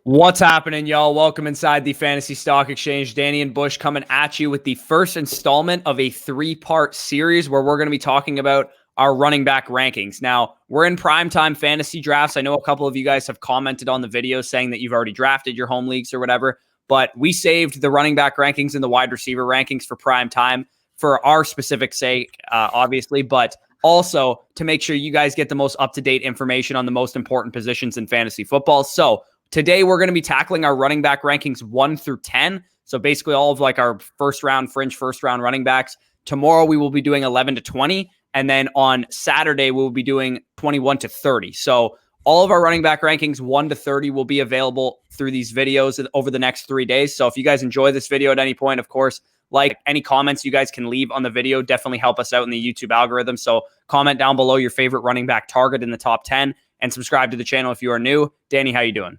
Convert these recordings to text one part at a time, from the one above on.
What's happening, y'all? Welcome inside the Fantasy Stock Exchange. Danny and Bush coming at you with the first installment of a three-part series where we're going to be talking about our running back rankings. Now, we're in primetime fantasy drafts. I know a couple of you guys have commented on the video saying that you've already drafted your home leagues or whatever, but we saved the running back rankings and the wide receiver rankings for prime time for our specific sake, obviously, but also to make sure you guys get the most up-to-date information on the most important positions in fantasy football. So today, we're going to be tackling our running back rankings 1 through 10. So basically all of like our fringe first round running backs. Tomorrow, we will be doing 11 to 20. And then on Saturday, we will be doing 21 to 30. So all of our running back rankings 1 to 30 will be available through these videos over the next 3 days. So if you guys enjoy this video at any point, of course, like any comments you guys can leave on the video definitely help us out in the YouTube algorithm. So comment down below your favorite running back target in the top 10 and subscribe to the channel if you are new. Danny, how you doing?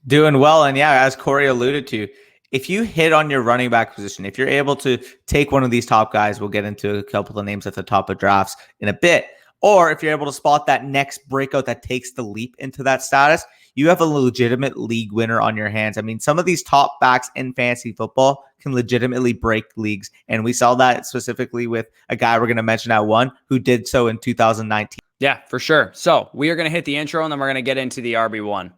Doing well. And yeah, as Corey alluded to, if you hit on your running back position, if you're able to take one of these top guys, we'll get into a couple of names at the top of drafts in a bit, or if you're able to spot that next breakout that takes the leap into that status, you have a legitimate league winner on your hands. I mean, some of these top backs in fantasy football can legitimately break leagues. And we saw that specifically with a guy we're going to mention at one who did so in 2019. Yeah, for sure. So we are going to hit the intro and then we're going to get into the RB1.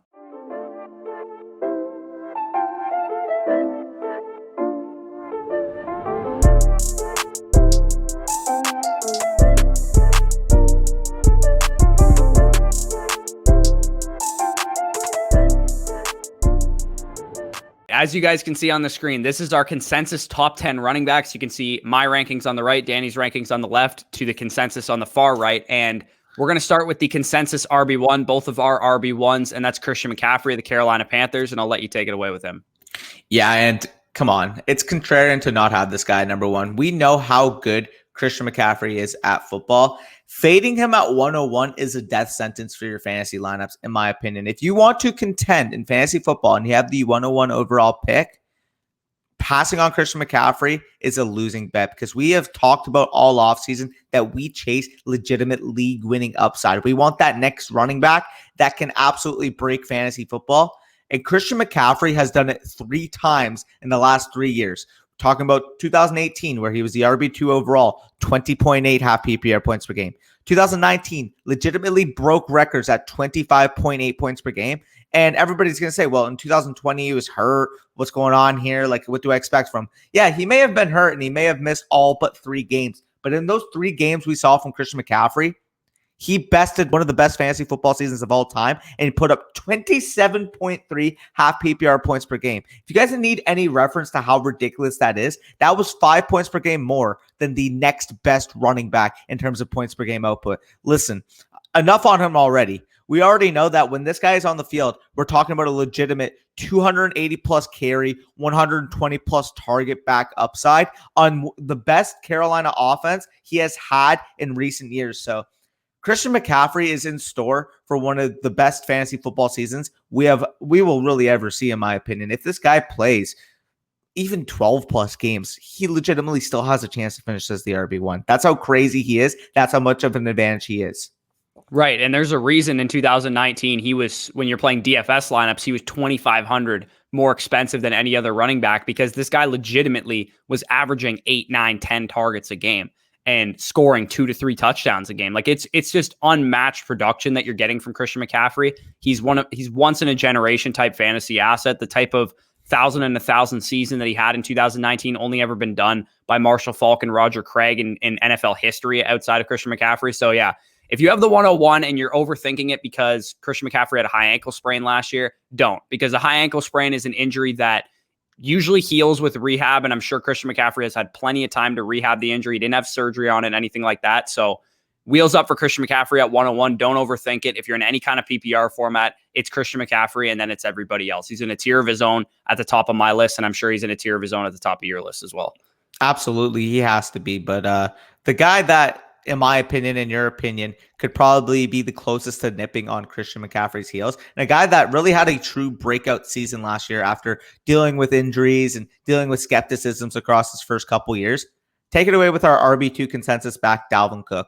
As you guys can see on the screen, this is our consensus top 10 running backs. You can see my rankings on the right, Danny's rankings on the left, to the consensus on the far right. And we're going to start with the consensus RB1, both of our RB1s, and that's Christian McCaffrey, the Carolina Panthers, and I'll let you take it away with him. Yeah, and come on. It's contrarian to not have this guy number one. We know how good Christian McCaffrey is at football. Fading him at 101 is a death sentence for your fantasy lineups, in my opinion. If you want to contend in fantasy football and you have the 101 overall pick, passing on Christian McCaffrey is a losing bet because we have talked about all offseason that we chase legitimate league-winning upside. We want that next running back that can absolutely break fantasy football. And Christian McCaffrey has done it 3 times in the last 3 years. Talking about 2018, where he was the RB2 overall, 20.8 half PPR points per game. 2019, legitimately broke records at 25.8 points per game. And everybody's going to say, well, in 2020, he was hurt. What's going on here? Like, what do I expect from him? Yeah, he may have been hurt and he may have missed all but 3 games. But in those 3 games we saw from Christian McCaffrey, he bested one of the best fantasy football seasons of all time and put up 27.3 half PPR points per game. If you guys need any reference to how ridiculous that was 5 points per game more than the next best running back in terms of points per game output. Listen, enough on him already. We already know that when this guy is on the field, we're talking about a legitimate 280 plus carry, 120 plus target back upside on the best Carolina offense he has had in recent years. So Christian McCaffrey is in store for one of the best fantasy football seasons we will really ever see, in my opinion. If this guy plays even 12 plus games, he legitimately still has a chance to finish as the RB1. That's how crazy he is. That's how much of an advantage he is. Right. And there's a reason in 2019, when you're playing DFS lineups, he was 2,500 more expensive than any other running back because this guy legitimately was averaging 8, 9, 10 targets a game and scoring 2 to 3 touchdowns a game. Like it's just unmatched production that you're getting from Christian McCaffrey. He's once in a generation type fantasy asset. The type of 1,000 and 1,000 season that he had in 2019 only ever been done by Marshall Faulk and Roger Craig in NFL history outside of Christian McCaffrey. So yeah, if you have the 101 and you're overthinking it because Christian McCaffrey had a high ankle sprain last year, don't, because a high ankle sprain is an injury that usually heals with rehab, and I'm sure Christian McCaffrey has had plenty of time to rehab the injury. He didn't have surgery on it, anything like that. So wheels up for Christian McCaffrey at 101. Don't overthink it. If you're in any kind of PPR format, it's Christian McCaffrey, and then it's everybody else. He's in a tier of his own at the top of my list, and I'm sure he's in a tier of his own at the top of your list as well. Absolutely, he has to be. But the guy that, in my opinion, in your opinion, could probably be the closest to nipping on Christian McCaffrey's heels, and a guy that really had a true breakout season last year after dealing with injuries and dealing with skepticisms across his first couple years. Take it away with our RB2 consensus back, Dalvin Cook.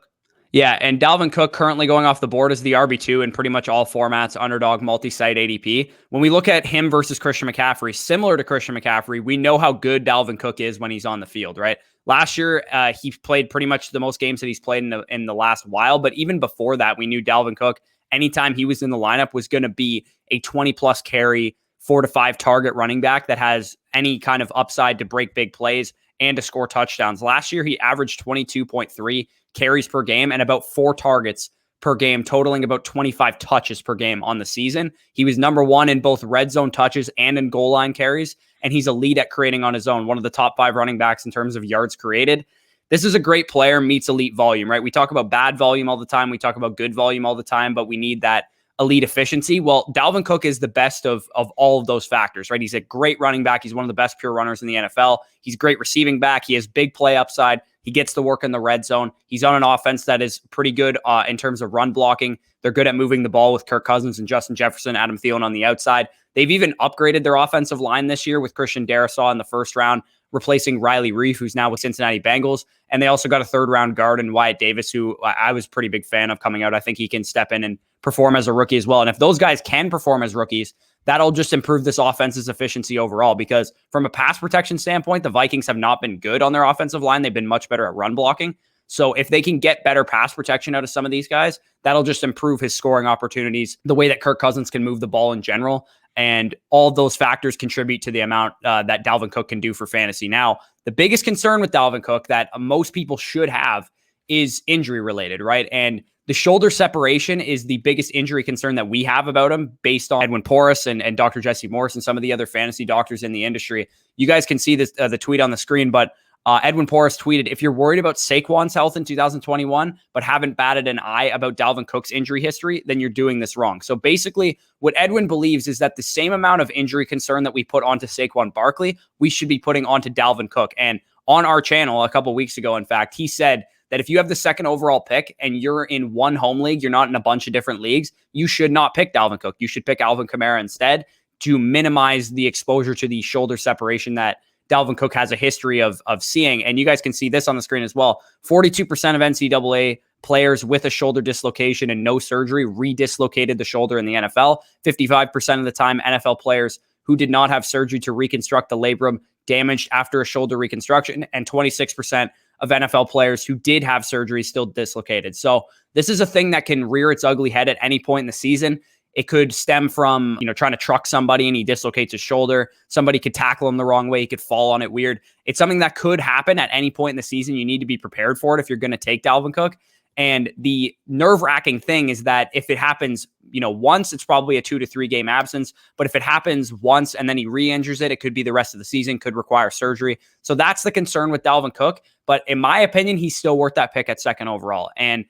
Yeah, and Dalvin Cook currently going off the board as the RB2 in pretty much all formats, Underdog, multi-site, ADP. When we look at him versus Christian McCaffrey, similar to Christian McCaffrey, we know how good Dalvin Cook is when he's on the field, right? Last year, he played pretty much the most games that he's played in the last while, but even before that, we knew Dalvin Cook, anytime he was in the lineup, was going to be a 20-plus carry, 4 to 5 target running back that has any kind of upside to break big plays and to score touchdowns. Last year, he averaged 22.3 carries per game and about 4 targets per game, totaling about 25 touches per game on the season. He was number 1 in both red zone touches and in goal line carries, and he's elite at creating on his own, one of the top 5 running backs in terms of yards created. This is a great player, meets elite volume, right? We talk about bad volume all the time. We talk about good volume all the time, but we need that elite efficiency. Well, Dalvin Cook is the best of all of those factors, right? He's a great running back. He's one of the best pure runners in the NFL. He's a great receiving back. He has big play upside. He gets to work in the red zone. He's on an offense that is pretty good in terms of run blocking. They're good at moving the ball with Kirk Cousins and Justin Jefferson, Adam Thielen on the outside. They've even upgraded their offensive line this year with Christian Darrisaw in the first round, replacing Riley Reif, who's now with Cincinnati Bengals. And they also got a third-round guard in Wyatt Davis, who I was a pretty big fan of coming out. I think he can step in and perform as a rookie as well. And if those guys can perform as rookies, that'll just improve this offense's efficiency overall, because from a pass protection standpoint, the Vikings have not been good on their offensive line. They've been much better at run blocking. So if they can get better pass protection out of some of these guys, that'll just improve his scoring opportunities, the way that Kirk Cousins can move the ball in general. And all of those factors contribute to the amount that Dalvin Cook can do for fantasy. Now, the biggest concern with Dalvin Cook that most people should have is injury related, right? And the shoulder separation is the biggest injury concern that we have about him, based on Edwin Porras and Dr. Jesse Morris and some of the other fantasy doctors in the industry. You guys can see this the tweet on the screen, but Edwin Porras tweeted, if you're worried about Saquon's health in 2021, but haven't batted an eye about Dalvin Cook's injury history, then you're doing this wrong. So basically, what Edwin believes is that the same amount of injury concern that we put onto Saquon Barkley, we should be putting onto Dalvin Cook. And on our channel a couple weeks ago, in fact, he said that if you have the second overall pick and you're in one home league, you're not in a bunch of different leagues, you should not pick Dalvin Cook. You should pick Alvin Kamara instead to minimize the exposure to the shoulder separation that Dalvin Cook has a history of seeing. And you guys can see this on the screen as well. 42% of NCAA players with a shoulder dislocation and no surgery redislocated the shoulder in the NFL. 55% of the time, NFL players who did not have surgery to reconstruct the labrum damaged after a shoulder reconstruction, and 26% of NFL players who did have surgery still dislocated. So this is a thing that can rear its ugly head at any point in the season. It could stem from, trying to truck somebody and he dislocates his shoulder. Somebody could tackle him the wrong way. He could fall on it weird. It's something that could happen at any point in the season. You need to be prepared for it if you're going to take Dalvin Cook. And the nerve-wracking thing is that if it happens, once, it's probably a 2 to 3 game absence. But if it happens once and then he re-injures it, it could be the rest of the season, could require surgery. So that's the concern with Dalvin Cook. But in my opinion, he's still worth that pick at second overall. And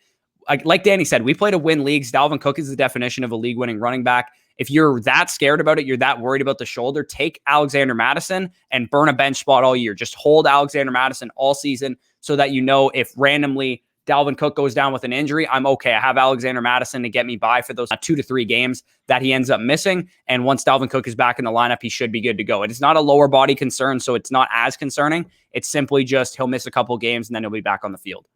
like Danny said, we play to win leagues. Dalvin Cook is the definition of a league-winning running back. If you're that scared about it, you're that worried about the shoulder, take Alexander Mattison and burn a bench spot all year. Just hold Alexander Mattison all season so that if randomly Dalvin Cook goes down with an injury, I'm okay. I have Alexander Mattison to get me by for those 2 to 3 games that he ends up missing. And once Dalvin Cook is back in the lineup, he should be good to go. It is not a lower body concern, so it's not as concerning. It's simply just he'll miss a couple games and then he'll be back on the field.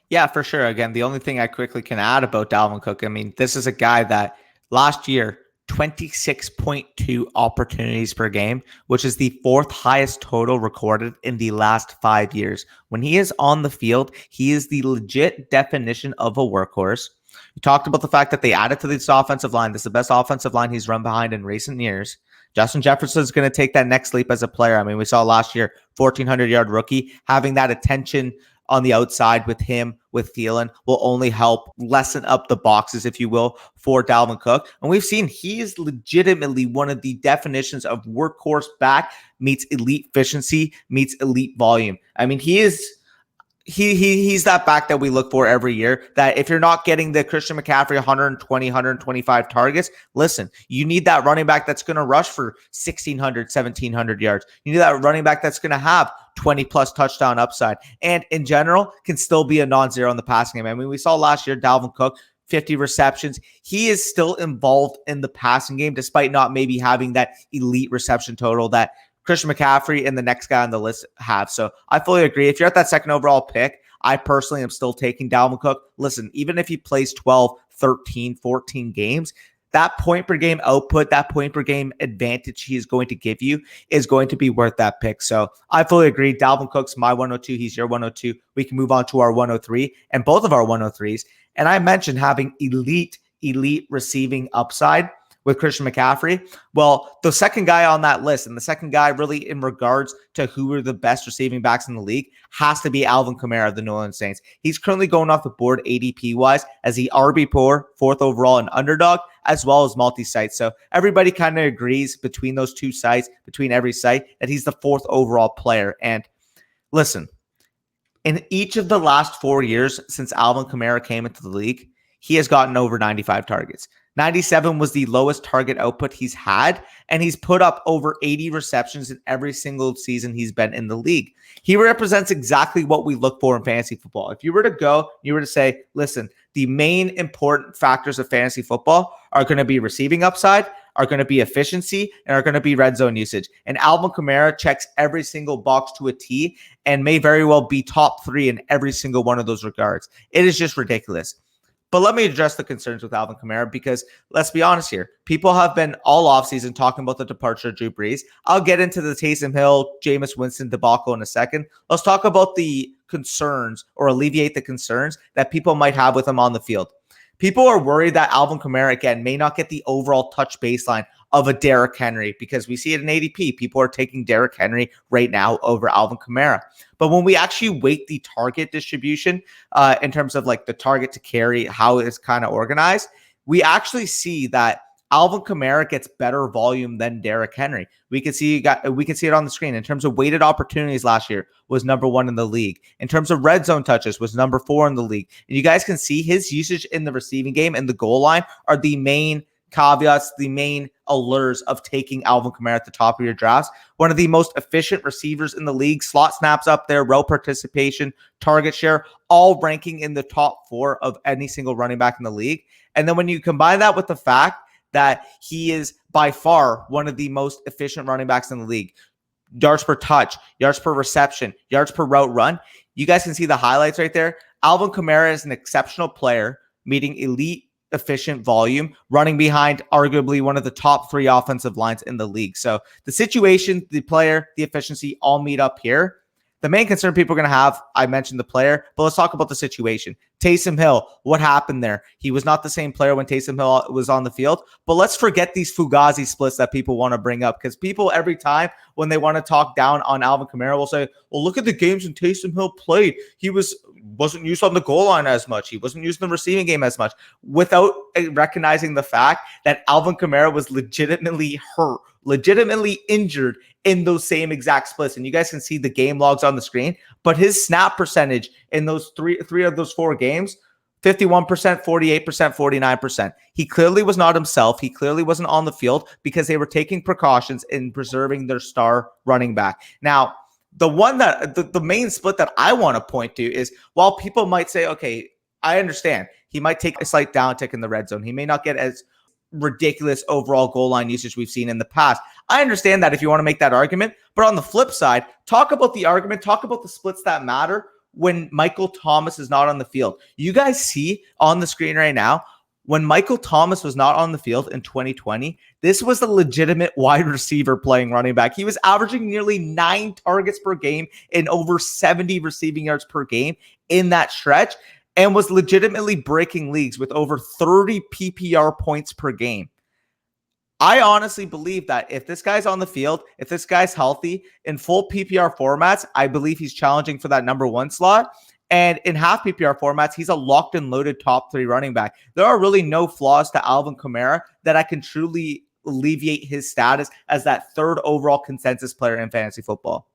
Yeah, for sure. Again, the only thing I quickly can add about Dalvin Cook, this is a guy that last year, 26.2 opportunities per game, which is the 4th highest total recorded in the last 5 years. When he is on the field, he is the legit definition of a workhorse. We talked about the fact that they added to this offensive line. This is the best offensive line he's run behind in recent years. Justin Jefferson is going to take that next leap as a player. We saw last year, 1,400-yard rookie. Having that attention on the outside with him, with Thielen, will only help lessen up the boxes, if you will, for Dalvin Cook. And we've seen he is legitimately one of the definitions of workhorse back meets elite efficiency, meets elite volume. He's that back that we look for every year, that if you're not getting the Christian McCaffrey 120, 125 targets, listen, you need that running back that's going to rush for 1,600, 1,700 yards. You need that running back that's going to have 20 plus touchdown upside, and in general can still be a non-zero in the passing game. We saw last year Dalvin Cook, 50 receptions. He is still involved in the passing game despite not maybe having that elite reception total that Christian McCaffrey and the next guy on the list have. So I fully agree. If you're at that second overall pick, I personally am still taking Dalvin Cook. Listen, even if he plays 12, 13, 14 games, that point per game output, that point per game advantage he is going to give you is going to be worth that pick. So I fully agree. Dalvin Cook's my 102. He's your 102. We can move on to our 103 and both of our 103s. And I mentioned having elite receiving upside with Christian McCaffrey. Well, the second guy on that list, and the second guy really in regards to who are the best receiving backs in the league, has to be Alvin Kamara of the New Orleans Saints. He's currently going off the board ADP-wise as the RB4, fourth overall in Underdog, as well as multi-site. So everybody kind of agrees between those two sites, between every site, that he's the fourth overall player. And listen, in each of the last 4 years since Alvin Kamara came into the league, he has gotten over 95 targets. 97 was the lowest target output he's had, and he's put up over 80 receptions in every single season he's been in the league. He represents exactly what we look for in fantasy football. If you were to go, you were to say, listen, the main important factors of fantasy football are going to be receiving upside, are going to be efficiency, and are going to be red zone usage. And Alvin Kamara checks every single box to a T and may very well be top 3 in every single one of those regards. It is just ridiculous. But let me address the concerns with Alvin Kamara, because let's be honest here. People have been all offseason talking about the departure of Drew Brees. I'll get into the Taysom Hill, Jameis Winston debacle in a second. Let's talk about the concerns, or alleviate the concerns that people might have with him on the field. People are worried that Alvin Kamara, again, may not get the overall touch baseline of a Derrick Henry, because we see it in ADP. People are taking Derrick Henry right now over Alvin Kamara. But when we actually weight the target distribution in terms of like the target to carry, how it's kind of organized, we actually see that Alvin Kamara gets better volume than Derrick Henry. We can see it on the screen. In terms of weighted opportunities last year, was number 1 in the league. In terms of red zone touches, was number 4 in the league. And you guys can see his usage in the receiving game and the goal line are the main caveats, the main allures of taking Alvin Kamara at the top of your drafts. One of the most efficient receivers in the league, slot snaps up there, route participation, target share, all ranking in the top 4 of any single running back in the league. And then when you combine that with the fact that he is by far one of the most efficient running backs in the league, yards per touch, yards per reception, yards per route run, you guys can see the highlights right there. Alvin Kamara is an exceptional player, meeting elite efficient volume, running behind arguably one of the top 3 offensive lines in the league. So the situation, the player, the efficiency all meet up here. The main concern people are going to have, I mentioned the player, but let's talk about the situation. Taysom Hill, what happened there? He was not the same player when Taysom Hill was on the field, but let's forget these Fugazi splits that people want to bring up, because people every time when they want to talk down on Alvin Kamara will say, well, look at the games when Taysom Hill played. He wasn't used on the goal line as much. He wasn't used in the receiving game as much, without recognizing the fact that Alvin Kamara was legitimately hurt, legitimately injured in those same exact splits. And you guys can see the game logs on the screen, but his snap percentage in those three of those 4 games, 51%, 48%, 49%. He clearly was not himself. He clearly wasn't on the field because they were taking precautions in preserving their star running back. Now, the one that the main split that I want to point to is, while people might say, okay, I understand he might take a slight downtick in the red zone. He may not get as ridiculous overall goal line usage we've seen in the past. I understand that if you want to make that argument, but on the flip side, talk about the argument, talk about the splits that matter when Michael Thomas is not on the field. You guys see on the screen right now, when Michael Thomas was not on the field in 2020, this was a legitimate wide receiver playing running back. He was averaging nearly 9 targets per game and over 70 receiving yards per game in that stretch, and was legitimately breaking leagues with over 30 PPR points per game. I honestly believe that if this guy's on the field, if this guy's healthy in full PPR formats, I believe he's challenging for that number 1 slot. And in half PPR formats, he's a locked and loaded top 3 running back. There are really no flaws to Alvin Kamara that I can truly alleviate his status as that 3rd overall consensus player in fantasy football.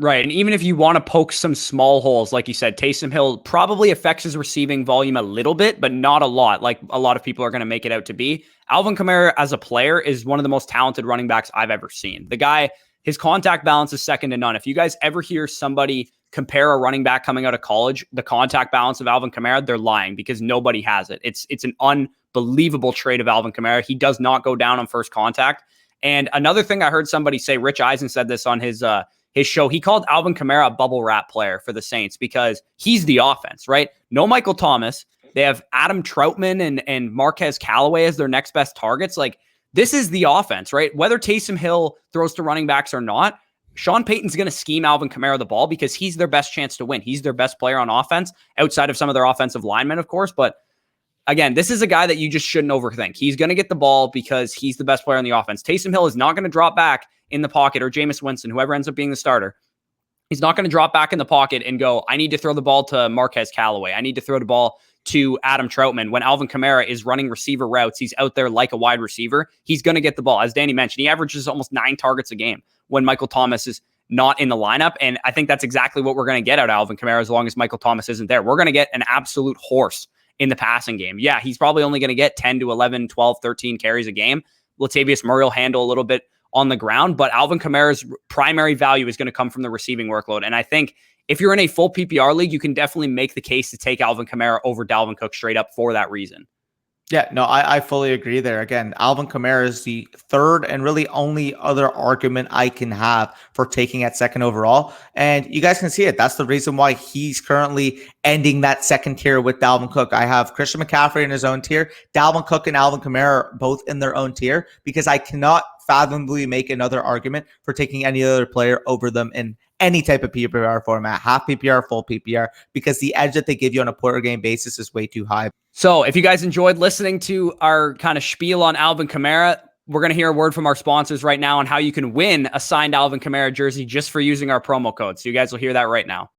Right. And even if you want to poke some small holes, like you said, Taysom Hill probably affects his receiving volume a little bit, but not a lot, like a lot of people are going to make it out to be. Alvin Kamara as a player is one of the most talented running backs I've ever seen. The guy, his contact balance is second to none. If you guys ever hear somebody compare a running back coming out of college, the contact balance of Alvin Kamara, they're lying, because nobody has it. It's an unbelievable trait of Alvin Kamara. He does not go down on first contact. And another thing I heard somebody say, Rich Eisen said this on his his show. He called Alvin Kamara a bubble wrap player for the Saints because he's the offense, right? No Michael Thomas. They have Adam Troutman and Marquez Callaway as their next best targets. Like, this is the offense, right? Whether Taysom Hill throws to running backs or not, Sean Payton's going to scheme Alvin Kamara the ball because he's their best chance to win. He's their best player on offense outside of some of their offensive linemen, of course. But again, this is a guy that you just shouldn't overthink. He's going to get the ball because he's the best player on the offense. Taysom Hill is not going to drop back in the pocket, or Jameis Winston, whoever ends up being the starter. He's not going to drop back in the pocket and go, I need to throw the ball to Marquez Callaway. I need to throw the ball to Adam Troutman. When Alvin Kamara is running receiver routes, he's out there like a wide receiver. He's going to get the ball. As Danny mentioned, he averages almost 9 targets a game when Michael Thomas is not in the lineup. And I think that's exactly what we're going to get out of Alvin Kamara as long as Michael Thomas isn't there. We're going to get an absolute horse in the passing game. Yeah, he's probably only going to get 10 to 11, 12, 13 carries a game. Latavius Murray will handle a little bit on the ground, but Alvin Kamara's primary value is going to come from the receiving workload. And I think if you're in a full PPR league, you can definitely make the case to take Alvin Kamara over Dalvin Cook straight up for that reason. Yeah, no, I fully agree there. Again, Alvin Kamara is the third and really only other argument I can have for taking at second overall. And you guys can see it. That's the reason why he's currently ending that second tier with Dalvin Cook. I have Christian McCaffrey in his own tier, Dalvin Cook and Alvin Kamara both in their own tier, because I cannot fathomably make another argument for taking any other player over them in any type of PPR format, half PPR, full PPR, because the edge that they give you on a per game basis is way too high. So if you guys enjoyed listening to our kind of spiel on Alvin Kamara, we're going to hear a word from our sponsors right now on how you can win a signed Alvin Kamara jersey just for using our promo code. So you guys will hear that right now.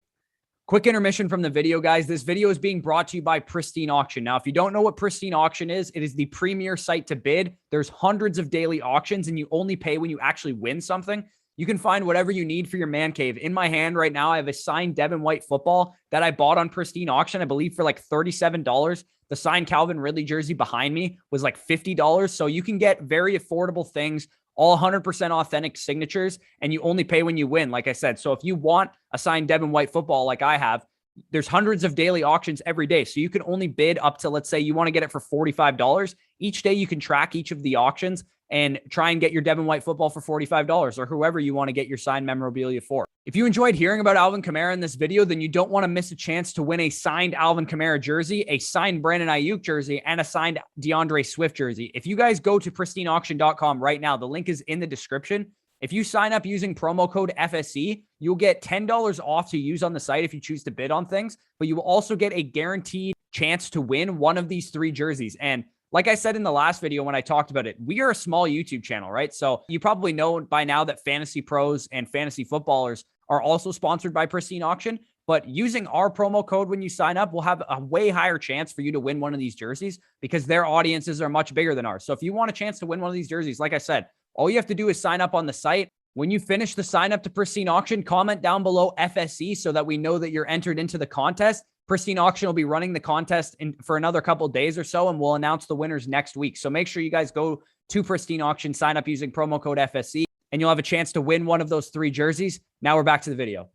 Quick intermission from the video, guys. This video is being brought to you by Pristine Auction. Now, if you don't know what Pristine Auction is, it is the premier site to bid. There's hundreds of daily auctions, and you only pay when you actually win something. You can find whatever you need for your man cave. In my hand right now, I have a signed Devin White football that I bought on Pristine Auction, I believe for like $37. The signed Calvin Ridley jersey behind me was like $50. So you can get very affordable things, all 100% authentic signatures, and you only pay when you win, like I said. So if you want a signed Devin White football like I have, there's hundreds of daily auctions every day. So you can only bid up to, let's say you want to get it for $45. Each day you can track each of the auctions and try and get your Devin White football for $45 or whoever you want to get your signed memorabilia for. If you enjoyed hearing about Alvin Kamara in this video, then you don't want to miss a chance to win a signed Alvin Kamara jersey, a signed Brandon AIYUK jersey, and a signed DeAndre Swift jersey. If you guys go to pristineauction.com right now, the link is in the description. If you sign up using promo code FSC, you'll get $10 off to use on the site if you choose to bid on things, but you will also get a guaranteed chance to win one of these 3 jerseys. And like I said in the last video when I talked about it, we are a small YouTube channel, right? So you probably know by now that fantasy pros and fantasy footballers are also sponsored by Pristine Auction, but using our promo code when you sign up, we'll have a way higher chance for you to win one of these jerseys because their audiences are much bigger than ours. So if you want a chance to win one of these jerseys, like I said, all you have to do is sign up on the site. When you finish the sign up to Pristine Auction, comment down below FSC so that we know that you're entered into the contest. Pristine Auction will be running the contest for another couple of days or so, and we'll announce the winners next week. So make sure you guys go to Pristine Auction, sign up using promo code FSC, and you'll have a chance to win one of those 3 jerseys. Now we're back to the video.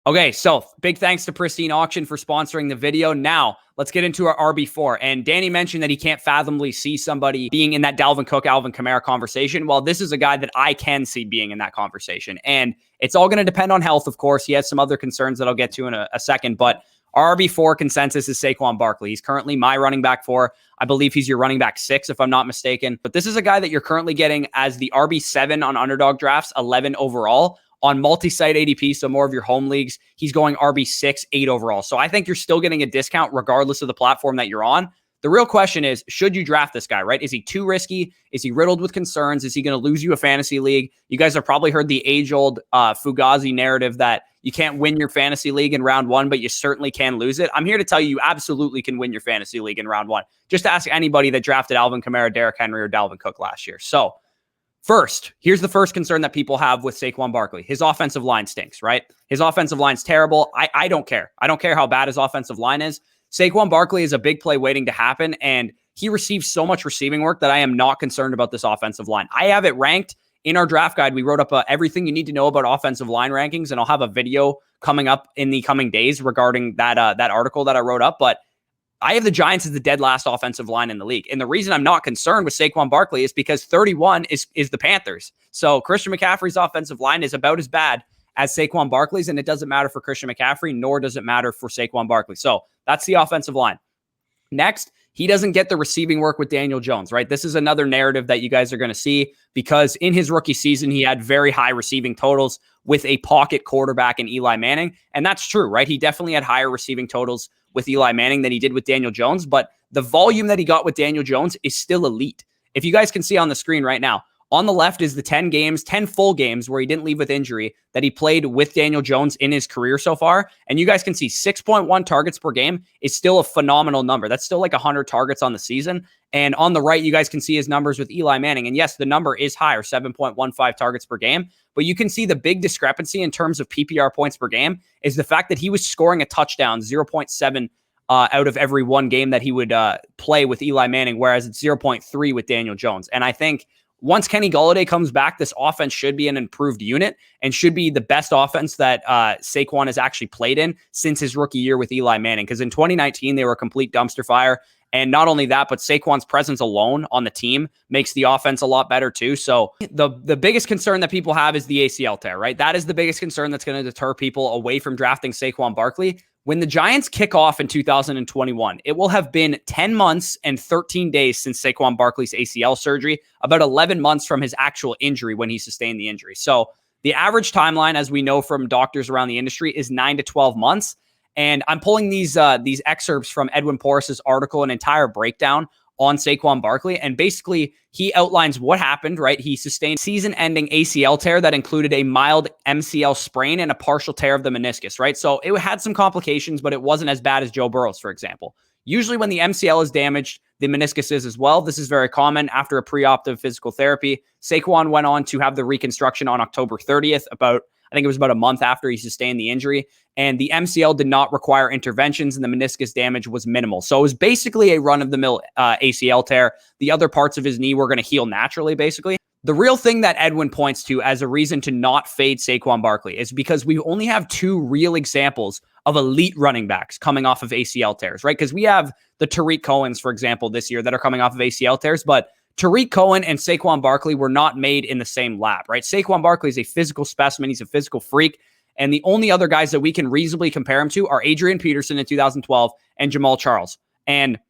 Okay, so big thanks to Pristine Auction for sponsoring the video. Now let's get into our RB4. And Danny mentioned that he can't fathomably see somebody being in that Dalvin Cook, Alvin Kamara conversation. Well, this is a guy that I can see being in that conversation. And it's all going to depend on health, of course. He has some other concerns that I'll get to in a second, but our RB4 consensus is Saquon Barkley. He's currently my running back 4. I believe he's your running back 6, if I'm not mistaken. But this is a guy that you're currently getting as the RB7 on Underdog drafts, 11 overall. On multi-site ADP, so more of your home leagues, he's going RB6, 8 overall. So I think you're still getting a discount regardless of the platform that you're on. The real question is, should you draft this guy, right? Is he too risky? Is he riddled with concerns? Is he going to lose you a fantasy league? You guys have probably heard the age-old Fugazi narrative that you can't win your fantasy league in round 1, but you certainly can lose it. I'm here to tell you, you absolutely can win your fantasy league in round 1. Just ask anybody that drafted Alvin Kamara, Derrick Henry, or Dalvin Cook last year. So first, here's the first concern that people have with Saquon Barkley. His offensive line stinks, right? His offensive line's terrible. I don't care. I don't care how bad his offensive line is. Saquon Barkley is a big play waiting to happen, and he receives so much receiving work that I am not concerned about this offensive line. I have it ranked in our draft guide. We wrote up everything you need to know about offensive line rankings, and I'll have a video coming up in the coming days regarding that article that I wrote up. But I have the Giants as the dead last offensive line in the league. And the reason I'm not concerned with Saquon Barkley is because 31 is the Panthers. So Christian McCaffrey's offensive line is about as bad as Saquon Barkley's, and it doesn't matter for Christian McCaffrey, nor does it matter for Saquon Barkley. So that's the offensive line. Next, he doesn't get the receiving work with Daniel Jones, right? This is another narrative that you guys are going to see because in his rookie season, he had very high receiving totals with a pocket quarterback in Eli Manning. And that's true, right? He definitely had higher receiving totals with Eli Manning than he did with Daniel Jones, but the volume that he got with Daniel Jones is still elite. If you guys can see on the screen right now, on the left is the 10 full games where he didn't leave with injury that he played with Daniel Jones in his career so far. And you guys can see 6.1 targets per game is still a phenomenal number. That's still like 100 targets on the season. And on the right, you guys can see his numbers with Eli Manning. And yes, the number is higher, 7.15 targets per game. But you can see the big discrepancy in terms of PPR points per game is the fact that he was scoring a touchdown 0.7 out of every one game that he would play with Eli Manning, whereas it's 0.3 with Daniel Jones. And I think once Kenny Golladay comes back, this offense should be an improved unit and should be the best offense that Saquon has actually played in since his rookie year with Eli Manning. Because in 2019, they were a complete dumpster fire. And not only that, but Saquon's presence alone on the team makes the offense a lot better too. So the biggest concern that people have is the ACL tear, right? That is the biggest concern that's going to deter people away from drafting Saquon Barkley. When the Giants kick off in 2021, it will have been 10 months and 13 days since Saquon Barkley's ACL surgery, about 11 months from his actual injury when he sustained the injury. So the average timeline, as we know from doctors around the industry, is 9 to 12 months. And I'm pulling these excerpts from Edwin Porras' article, an entire breakdown on Saquon Barkley. And basically, he outlines what happened, right? He sustained season-ending ACL tear that included a mild MCL sprain and a partial tear of the meniscus, right? So it had some complications, but it wasn't as bad as Joe Burrow's, for example. Usually when the MCL is damaged, the meniscus is as well. This is very common after a pre-operative physical therapy. Saquon went on to have the reconstruction on October 30th, I think it was about a month after he sustained the injury, and the MCL did not require interventions and the meniscus damage was minimal. So it was basically a run-of-the-mill ACL tear. The other parts of his knee were going to heal naturally, basically. The real thing that Edwin points to as a reason to not fade Saquon Barkley is because we only have two real examples of elite running backs coming off of ACL tears, right? Because we have the Tariq Cohens, for example, this year that are coming off of ACL tears, but Tariq Cohen and Saquon Barkley were not made in the same lab, right? Saquon Barkley is a physical specimen. He's a physical freak. And the only other guys that we can reasonably compare him to are Adrian Peterson in 2012 and Jamal Charles. And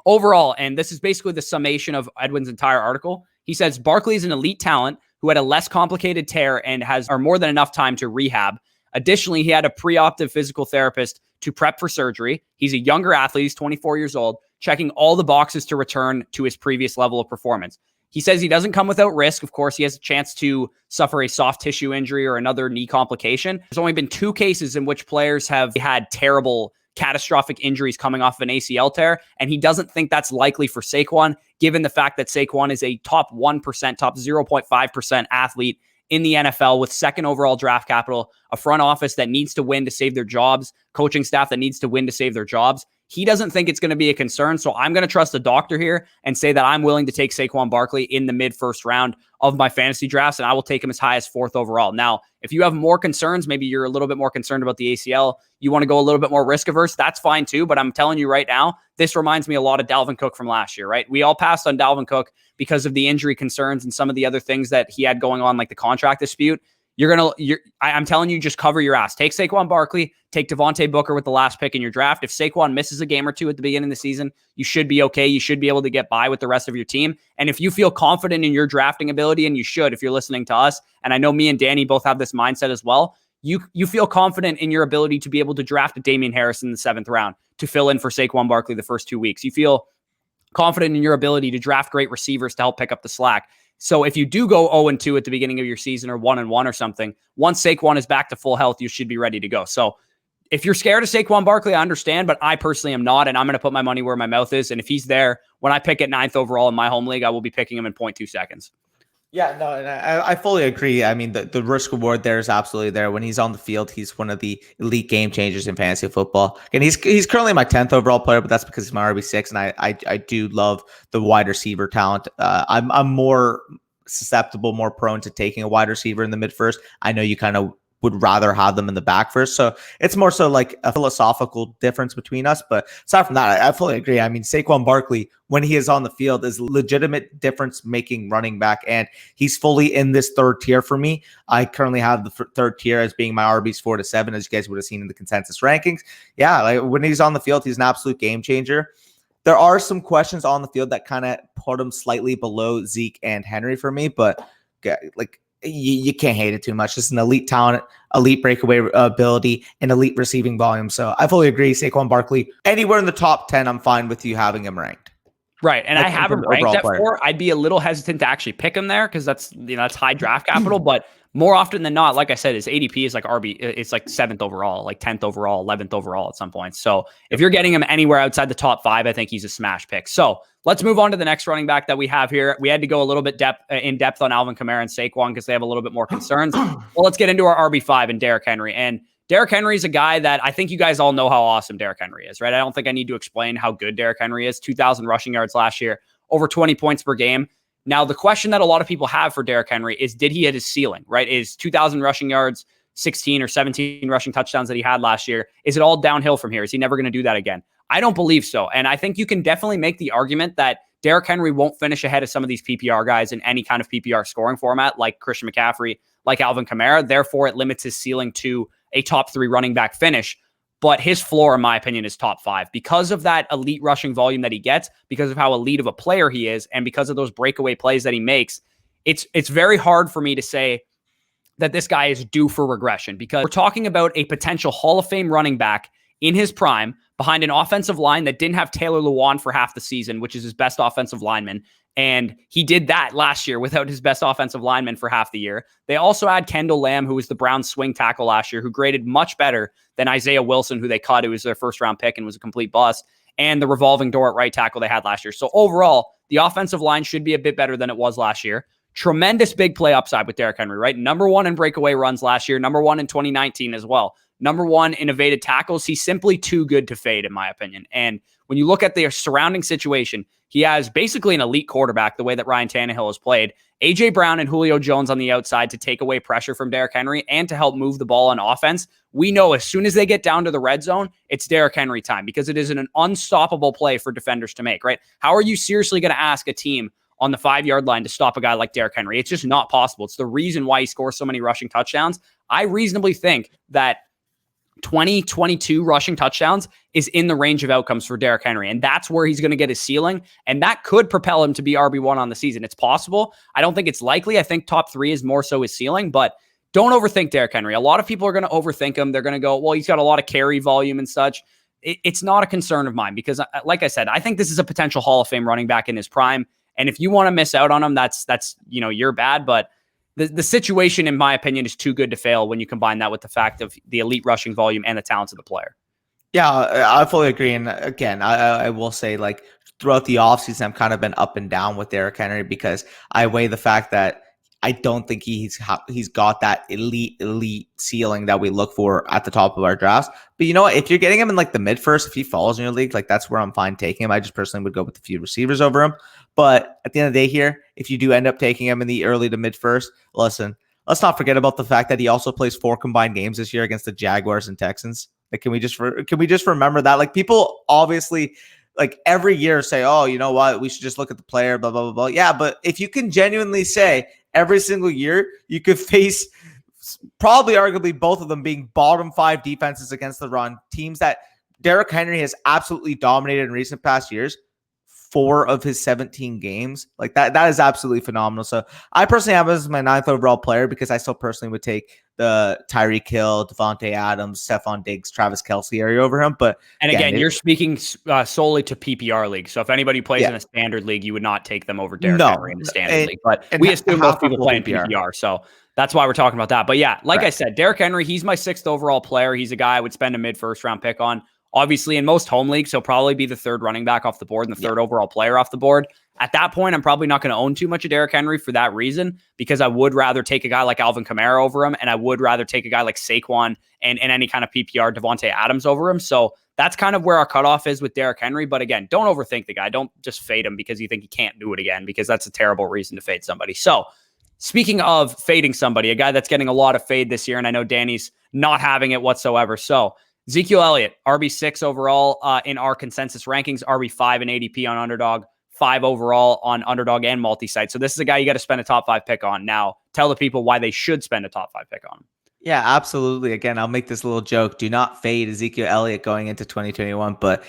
overall, and this is basically the summation of Edwin's entire article, he says Barkley is an elite talent who had a less complicated tear and has more than enough time to rehab. Additionally, he had a pre-operative physical therapist to prep for surgery. He's a younger athlete. He's 24 years old, checking all the boxes to return to his previous level of performance. He says he doesn't come without risk. Of course, he has a chance to suffer a soft tissue injury or another knee complication. There's only been 2 cases in which players have had terrible catastrophic injuries coming off of an ACL tear, and he doesn't think that's likely for Saquon, given the fact that Saquon is a top 1%, top 0.5% athlete in the NFL with second overall draft capital, a front office that needs to win to save their jobs, coaching staff that needs to win to save their jobs. He doesn't think it's going to be a concern. So I'm going to trust the doctor here and say that I'm willing to take Saquon Barkley in the mid-first round of my fantasy drafts, and I will take him as high as 4th overall. Now, if you have more concerns, maybe you're a little bit more concerned about the ACL, you want to go a little bit more risk averse, that's fine too. But I'm telling you right now, this reminds me a lot of Dalvin Cook from last year, right? We all passed on Dalvin because of the injury concerns and some of the other things that he had going on, like the contract dispute. I'm telling you, just cover your ass. Take Saquon Barkley, take Devontae Booker with the last pick in your draft. If Saquon misses a game or two at the beginning of the season, you should be okay. You should be able to get by with the rest of your team. And if you feel confident in your drafting ability, and you should, if you're listening to us, and I know me and Danny both have this mindset as well, you feel confident in your ability to be able to draft a Damian Harris in the 7th round to fill in for Saquon Barkley the first 2 weeks. You feel confident in your ability to draft great receivers to help pick up the slack. So if you do go 0-2 at the beginning of your season or 1-1 or something, once Saquon is back to full health, you should be ready to go. So if you're scared of Saquon Barkley, I understand, but I personally am not, and I'm going to put my money where my mouth is. And if he's there, when I pick at 9th overall in my home league, I will be picking him in 0.2 seconds. Yeah, no, and I fully agree. I mean, the risk reward there is absolutely there. When he's on the field, he's one of the elite game changers in fantasy football. And he's currently my 10th overall player, but that's because he's my RB6, and I do love the wide receiver talent. I'm more susceptible, more prone to taking a wide receiver in the mid-first. I know you kind of would rather have them in the back first. So it's more so like a philosophical difference between us. But aside from that, I fully agree. I mean, Saquon Barkley, when he is on the field, is legitimate difference making running back. And he's fully in this third tier for me. I currently have the third tier as being my RBs 4 to 7, as you guys would have seen in the consensus rankings. Yeah, like when he's on the field, he's an absolute game changer. There are some questions on the field that kind of put him slightly below Zeke and Henry for me, but like you can't hate it too much. Just an elite talent, elite breakaway ability, and elite receiving volume. So I fully agree. Saquon Barkley, anywhere in the top 10, I'm fine with you having him ranked. Right. And Like, I have him ranked at 4. I'd be a little hesitant to actually pick him there because that's high draft capital. But more often than not, like I said, his ADP is like it's like 7th overall, like 10th overall, 11th overall at some point. So if you're getting him anywhere outside the top 5, I think he's a smash pick. So let's move on to the next running back that we have here. We had to go a little bit in depth on Alvin Kamara and Saquon because they have a little bit more concerns. Well, let's get into our RB5 and Derrick Henry. And Derrick Henry is a guy that I think you guys all know how awesome Derrick Henry is, right? I don't think I need to explain how good Derrick Henry is. 2,000 rushing yards last year, over 20 points per game. Now, the question that a lot of people have for Derrick Henry is, did he hit his ceiling, right? Is 2,000 rushing yards, 16 or 17 rushing touchdowns that he had last year, is it all downhill from here? Is he never going to do that again? I don't believe so. And I think you can definitely make the argument that Derrick Henry won't finish ahead of some of these PPR guys in any kind of PPR scoring format, like Christian McCaffrey, like Alvin Kamara. Therefore, it limits his ceiling to a top 3 running back finish. But his floor, in my opinion, is top 5 because of that elite rushing volume that he gets, because of how elite of a player he is, and because of those breakaway plays that he makes. It's very hard for me to say that this guy is due for regression because we're talking about a potential Hall of Fame running back in his prime behind an offensive line that didn't have Taylor Lewan for half the season, which is his best offensive lineman. And he did that last year without his best offensive lineman for half the year. They also had Kendall Lamb, who was the Browns swing tackle last year, who graded much better than Isaiah Wilson, who they cut, who was their first round pick and was a complete bust, and the revolving door at right tackle they had last year. So overall, the offensive line should be a bit better than it was last year. Tremendous big play upside with Derrick Henry, right? Number 1 in breakaway runs last year, number 1 in 2019 as well. Number 1 in evaded tackles. He's simply too good to fade, in my opinion. And when you look at their surrounding situation, he has basically an elite quarterback, the way that Ryan Tannehill has played. A.J. Brown and Julio Jones on the outside to take away pressure from Derrick Henry and to help move the ball on offense. We know as soon as they get down to the red zone, it's Derrick Henry time because it is an unstoppable play for defenders to make, right? How are you seriously going to ask a team on the 5-yard line to stop a guy like Derrick Henry? It's just not possible. It's the reason why he scores so many rushing touchdowns. I reasonably think that 2022 rushing touchdowns is in the range of outcomes for Derrick Henry. And that's where he's going to get his ceiling. And that could propel him to be RB1 on the season. It's possible. I don't think it's likely. I think top 3 is more so his ceiling, but don't overthink Derrick Henry. A lot of people are going to overthink him. They're going to go, well, he's got a lot of carry volume and such. It's not a concern of mine because, like I said, I think this is a potential Hall of Fame running back in his prime. And if you want to miss out on him, that's you're bad. But the situation, in my opinion, is too good to fail when you combine that with the fact of the elite rushing volume and the talents of the player. Yeah, I fully agree. And again, I will say, like, throughout the offseason, I've kind of been up and down with Derrick Henry because I weigh the fact that I don't think he's got that elite ceiling that we look for at the top of our drafts. But you know what? If you're getting him in like the mid first, if he falls in your league, like that's where I'm fine taking him. I just personally would go with a few receivers over him. But at the end of the day here, if you do end up taking him in the early to mid first, listen, let's not forget about the fact that he also plays 4 combined games this year against the Jaguars and Texans. Like, can we just remember that? Like, people obviously, like, every year say, oh, you know what? We should just look at the player, blah, blah, blah, blah. Yeah, but if you can genuinely say every single year you could face probably arguably both of them being bottom 5 defenses against the run, teams that Derrick Henry has absolutely dominated in recent past years, 4 of his 17 games, like that is absolutely phenomenal. So I personally have him as my 9th overall player because I still personally would take the Tyreek Hill, Devontae Adams, Stephon Diggs, Travis Kelce area over him. But again, you're speaking solely to PPR league. So if anybody plays in a standard league, you would not take them over Derrick Henry in the standard league. But we assume most people play in PPR. So that's why we're talking about that. But yeah, like I said, Derrick Henry, he's my 6th overall player. He's a guy I would spend a mid-first round pick on. Obviously, in most home leagues, he'll probably be the 3rd running back off the board and the 3rd overall player off the board. At that point, I'm probably not going to own too much of Derrick Henry for that reason, because I would rather take a guy like Alvin Kamara over him, and I would rather take a guy like Saquon and any kind of PPR Devontae Adams over him. So that's kind of where our cutoff is with Derrick Henry. But again, don't overthink the guy. Don't just fade him because you think he can't do it again, because that's a terrible reason to fade somebody. So Speaking of fading somebody, a guy that's getting a lot of fade this year, and I know Danny's not having it whatsoever. So Ezekiell Elliott, RB6 overall in our consensus rankings, RB5 in ADP on Underdog, 5 overall on Underdog and multi-site. So this is a guy you got to spend a top 5 pick on. Now, tell the people why they should spend a top 5 pick on him. Yeah, absolutely. Again, I'll make this little joke. Do not fade Ezekiell Elliott going into 2021, but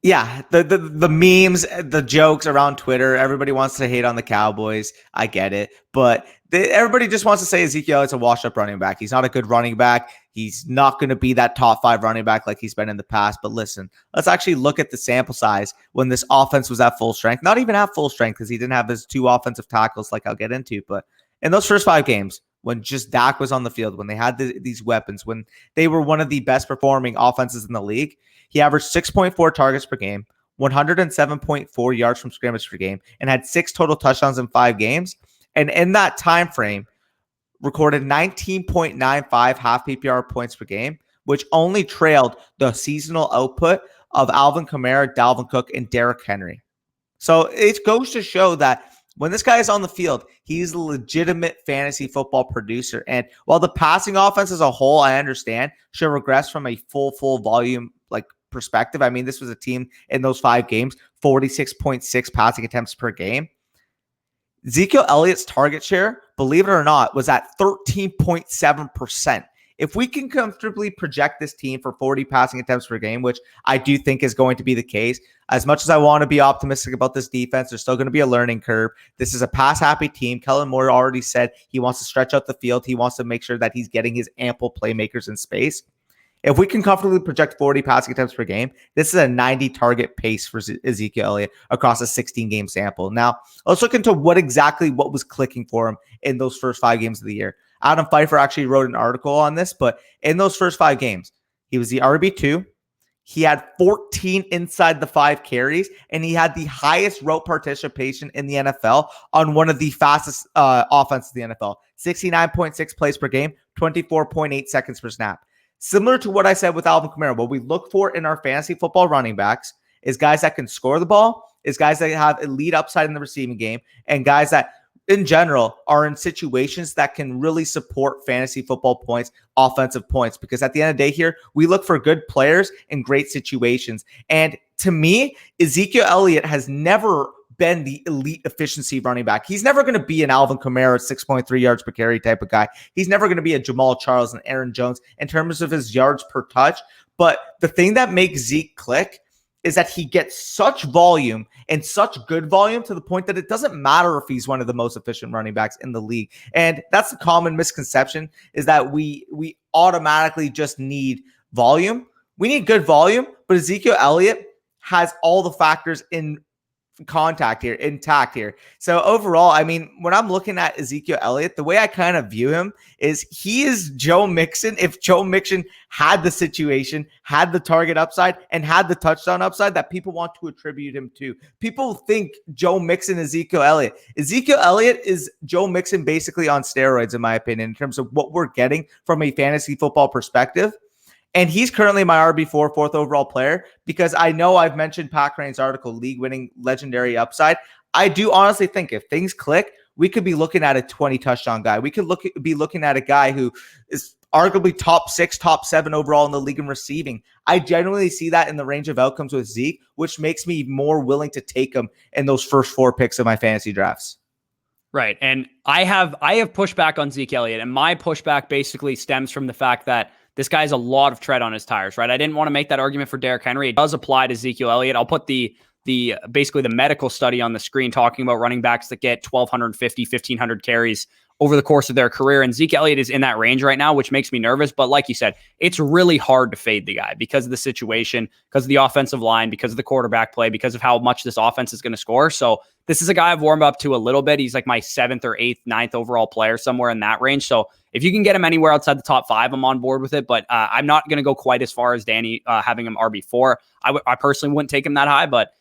yeah, the memes, the jokes around Twitter, everybody wants to hate on the Cowboys. I get it. But everybody just wants to say Ezekiel is a washed-up running back. He's not a good running back. He's not going to be that top 5 running back like he's been in the past. But listen, let's actually look at the sample size when this offense was at full strength. Not even at full strength because he didn't have his 2 offensive tackles like I'll get into. But in those first 5 games, when just Dak was on the field, when they had these weapons, when they were one of the best performing offenses in the league, he averaged 6.4 targets per game, 107.4 yards from scrimmage per game, and had 6 total touchdowns in 5 games. And in that time frame, recorded 19.95 half PPR points per game, which only trailed the seasonal output of Alvin Kamara, Dalvin Cook, and Derrick Henry. So it goes to show that when this guy is on the field, he's a legitimate fantasy football producer. And while the passing offense as a whole, I understand, should regress from a full volume perspective. I mean, this was a team in those 5 games, 46.6 passing attempts per game. Ezekiell Elliott's target share, believe it or not, was at 13.7%. If we can comfortably project this team for 40 passing attempts per game, which I do think is going to be the case, as much as I want to be optimistic about this defense, there's still going to be a learning curve. This is a pass-happy team. Kellen Moore already said he wants to stretch out the field. He wants to make sure that he's getting his ample playmakers in space. If we can comfortably project 40 passing attempts per game, this is a 90 target pace for Ezekiell Elliott across a 16-game sample. Now, let's look into what was clicking for him in those first 5 games of the year. Adam Pfeiffer actually wrote an article on this, but in those first 5 games, he was the RB2. He had 14 inside the 5 carries, and he had the highest route participation in the NFL on one of the fastest offenses in the NFL. 69.6 plays per game, 24.8 seconds per snap. Similar to what I said with Alvin Kamara, what we look for in our fantasy football running backs is guys that can score the ball, is guys that have elite upside in the receiving game, and guys that, in general, are in situations that can really support fantasy football points, offensive points. Because at the end of the day here, we look for good players in great situations. And to me, Ezekiell Elliott has never been the elite efficiency running back. He's never going to be an Alvin Kamara 6.3 yards per carry type of guy. He's never going to be a Jamal Charles and Aaron Jones in terms of his yards per touch. But the thing that makes Zeke click is that he gets such volume and such good volume to the point that it doesn't matter if he's one of the most efficient running backs in the league. And that's the common misconception, is that we automatically just need volume. We need good volume, but Ezekiell Elliott has all the factors intact here. So overall, I mean, when I'm looking at Ezekiell Elliott, the way I kind of view him is he is Joe Mixon. If Joe Mixon had the situation, had the target upside, and had the touchdown upside that people want to attribute him to. People think Joe Mixon, Ezekiell Elliott. Ezekiell Elliott is Joe Mixon basically on steroids, in my opinion, in terms of what we're getting from a fantasy football perspective. And he's currently my RB4, 4th overall player, because I know I've mentioned Pat Crane's article, league-winning legendary upside. I do honestly think if things click, we could be looking at a 20 touchdown guy. We could be looking at a guy who is arguably top 6, top 7 overall in the league in receiving. I genuinely see that in the range of outcomes with Zeke, which makes me more willing to take him in those first 4 picks of my fantasy drafts. Right. And I have pushback on Zeke Elliott, and my pushback basically stems from the fact that this guy has a lot of tread on his tires, right? I didn't want to make that argument for Derrick Henry. It does apply to Ezekiell Elliott. I'll put the basically the medical study on the screen talking about running backs that get 1,250, 1,500 carries over the course of their career. And Zeke Elliott is in that range right now, which makes me nervous. But like you said, it's really hard to fade the guy because of the situation, because of the offensive line, because of the quarterback play, because of how much this offense is going to score. So this is a guy I've warmed up to a little bit. He's like my 7th or 8th, 9th overall player, somewhere in that range. So if you can get him anywhere outside the top 5, I'm on board with it. But I'm not going to go quite as far as Danny having him RB4. I personally wouldn't take him that high. But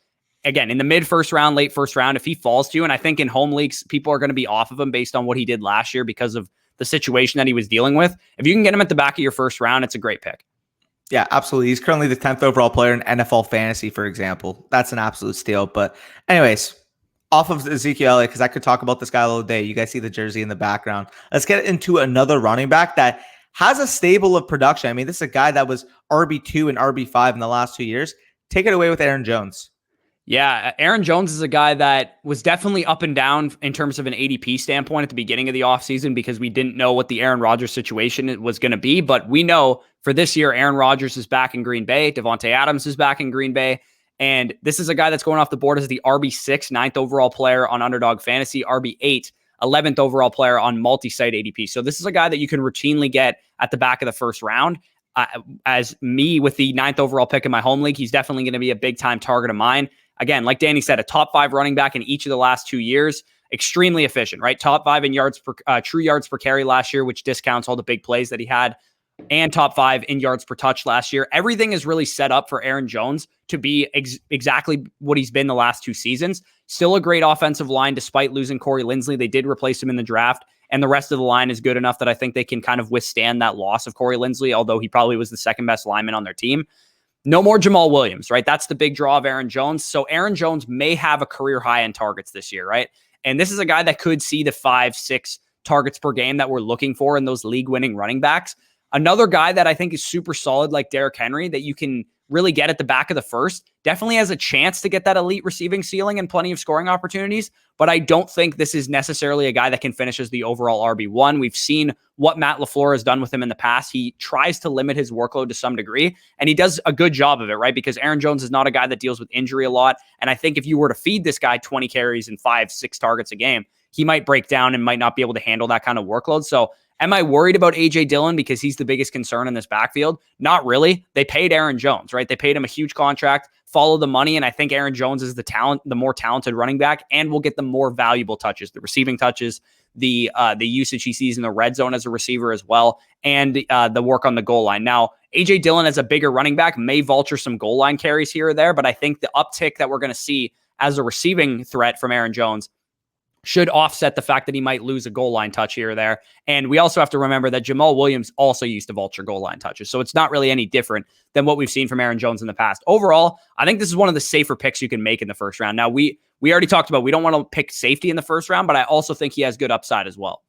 again, in the mid first round, late first round, if he falls to you, and I think in home leagues, people are going to be off of him based on what he did last year because of the situation that he was dealing with. If you can get him at the back of your first round, it's a great pick. Yeah, absolutely. He's currently the 10th overall player in NFL fantasy, for example. That's an absolute steal. But anyways, off of Ezekiell Elliott, because I could talk about this guy all day. You guys see the jersey in the background. Let's get into another running back that has a stable of production. I mean, this is a guy that was RB2 and RB5 in the last 2 years. Take it away with Aaron Jones. Yeah, Aaron Jones is a guy that was definitely up and down in terms of an ADP standpoint at the beginning of the offseason because we didn't know what the Aaron Rodgers situation was going to be. But we know for this year, Aaron Rodgers is back in Green Bay. Devontae Adams is back in Green Bay. And this is a guy that's going off the board as the RB6, 9th overall player on Underdog Fantasy, RB8, 11th overall player on multi-site ADP. So this is a guy that you can routinely get at the back of the first round. As me with the 9th overall pick in my home league, he's definitely going to be a big-time target of mine. Again, like Danny said, a top 5 running back in each of the last 2 years. Extremely efficient, right? Top 5 in true yards per carry last year, which discounts all the big plays that he had, and top 5 in yards per touch last year. Everything is really set up for Aaron Jones to be exactly what he's been the last 2 seasons. Still a great offensive line despite losing Corey Linsley. They did replace him in the draft, and the rest of the line is good enough that I think they can kind of withstand that loss of Corey Linsley, although he probably was the second best lineman on their team. No more Jamal Williams, right? That's the big draw of Aaron Jones. So Aaron Jones may have a career high in targets this year, right? And this is a guy that could see the 5-6 targets per game that we're looking for in those league-winning running backs. Another guy that I think is super solid, like Derrick Henry, that you can really get at the back of the first, definitely has a chance to get that elite receiving ceiling and plenty of scoring opportunities. But I don't think this is necessarily a guy that can finish as the overall RB1. We've seen what Matt LaFleur has done with him in the past. He tries to limit his workload to some degree, and he does a good job of it, right? Because Aaron Jones is not a guy that deals with injury a lot. And I think if you were to feed this guy 20 carries and 5-6 targets a game, he might break down and might not be able to handle that kind of workload. So am I worried about A.J. Dillon because he's the biggest concern in this backfield? Not really. They paid Aaron Jones, right? They paid him a huge contract, follow the money, and I think Aaron Jones is the more talented running back, and will get the more valuable touches, the receiving touches, the usage he sees in the red zone as a receiver as well, and the work on the goal line. Now, A.J. Dillon as a bigger running back may vulture some goal line carries here or there, but I think the uptick that we're going to see as a receiving threat from Aaron Jones should offset the fact that he might lose a goal line touch here or there. And we also have to remember that Jamal Williams also used to vulture goal line touches. So it's not really any different than what we've seen from Aaron Jones in the past. Overall, I think this is one of the safer picks you can make in the first round. Now, we already talked about we don't want to pick safety in the first round, but I also think he has good upside as well.